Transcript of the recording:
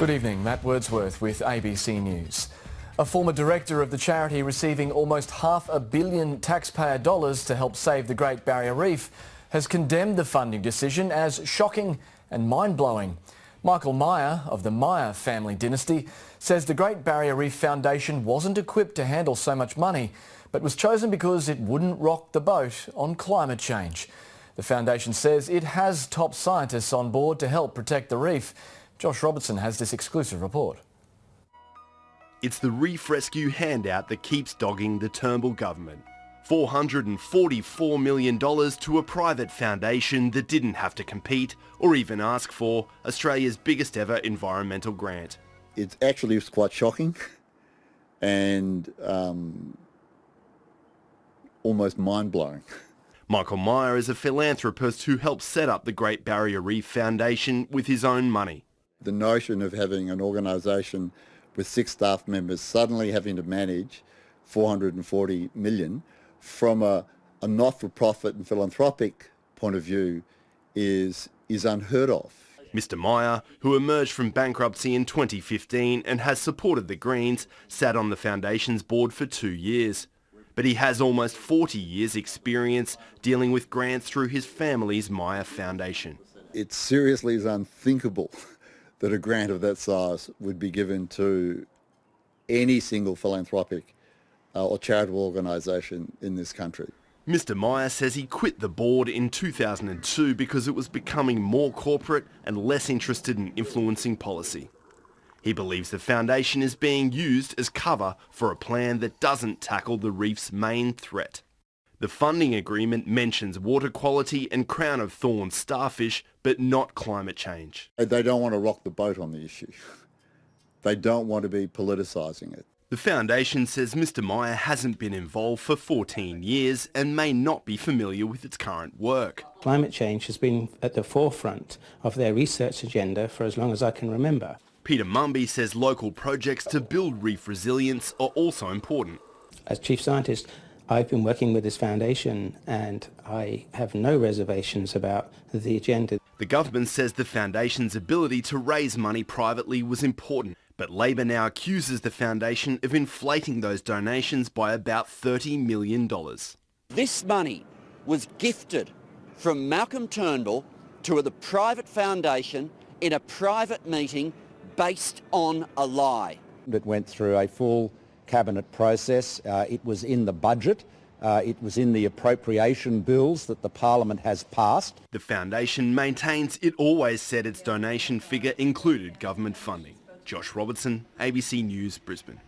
Good evening, Matt Wordsworth with ABC News. A former director of the charity receiving almost $500 million taxpayer dollars to help save the Great Barrier Reef has condemned the funding decision as shocking and mind-blowing. Michael Myer of the Myer family dynasty says the Great Barrier Reef Foundation wasn't equipped to handle so much money, but was chosen because it wouldn't rock the boat on climate change. The foundation says it has top scientists on board to help protect the reef. Josh Robertson has this exclusive report. It's the reef rescue handout that keeps dogging the Turnbull government. $444 million to a private foundation that didn't have to compete or even ask for Australia's biggest ever environmental grant. It actually was quite shocking and almost mind-blowing. Michael Myer is a philanthropist who helped set up the Great Barrier Reef Foundation with his own money. The notion of having an organisation with 6 staff members suddenly having to manage $440 million from a not-for-profit and philanthropic point of view is unheard of. Mr Myer, who emerged from bankruptcy in 2015 and has supported the Greens, sat on the foundation's board for 2 years. But he has almost 40 years' experience dealing with grants through his family's Myer Foundation. It seriously is unthinkable that a grant of that size would be given to any single philanthropic or charitable organisation in this country. Mr Myer says he quit the board in 2002 because it was becoming more corporate and less interested in influencing policy. He believes the foundation is being used as cover for a plan that doesn't tackle the reef's main threat. The funding agreement mentions water quality and crown of thorns starfish, but not climate change. They don't want to rock the boat on the issue. They don't want to be politicising it. The foundation says Mr Myer hasn't been involved for 14 years and may not be familiar with its current work. Climate change has been at the forefront of their research agenda for as long as I can remember. Peter Mumby says local projects to build reef resilience are also important. As chief scientist, I've been working with this foundation and I have no reservations about the agenda. The government says the foundation's ability to raise money privately was important, but Labor now accuses the foundation of inflating those donations by about $30 million. This money was gifted from Malcolm Turnbull to the private foundation in a private meeting based on a lie. It went through a full cabinet process. It was in the budget. It was in the appropriation bills that the Parliament has passed. The foundation maintains it always said its donation figure included government funding. Josh Robertson, ABC News, Brisbane.